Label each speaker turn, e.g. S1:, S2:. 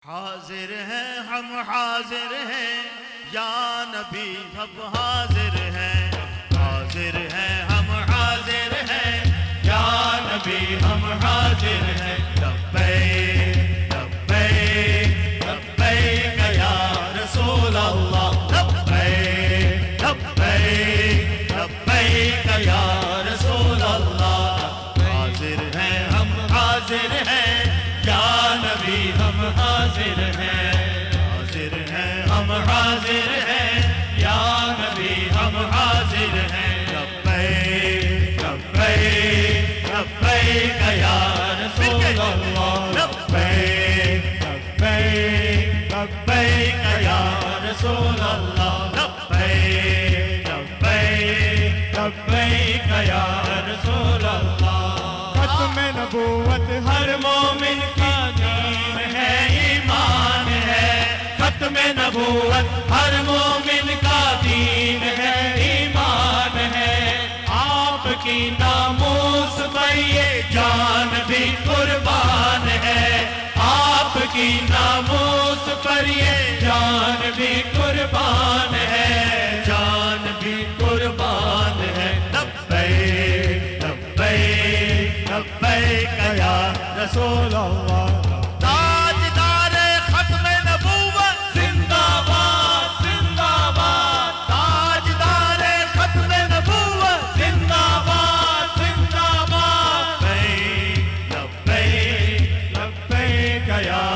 S1: حاضر ہیں ہم حاضر ہیں یا نبی سب حاضر ہیں، حاضر ہیں ہم حاضر ہیں یا نبی ہم حاضر ہیں، لبیک لبیک لبیک یا رسول اللہ، لبیک لبیک لبیک یا رسول اللہ، حاضر ہیں ہم حاضر ہیں یا نبی ہم حاضر ہیں، حاضر ہیں ہم حاضر ہیں یا نبی ہم حاضر ہیں، لبیک لبیک لبیک یا رسول اللہ، لبیک لبیک لبیک یا رسول اللہ، لبیک لبیک لبیک یا رسول اللہ۔
S2: ختم نبوت
S1: ہر مومن کا دین ہے، ایمان ہے، ختم نبوت ہر مومن کا دین ہے، ایمان ہے، آپ کی ناموس پر یہ جان بھی قربان ہے، آپ کی ناموس پر یہ جان بھی قربان ہے، جان بھی قربان ہے، لبیک لبیک لبیک یا رسول اللہ۔ تاجدار ختم نبوت زندہ باد زندہ باد، تاجدار ختم نبوت زندہ باد زندہ باد، لبیک لبیک لبیک یا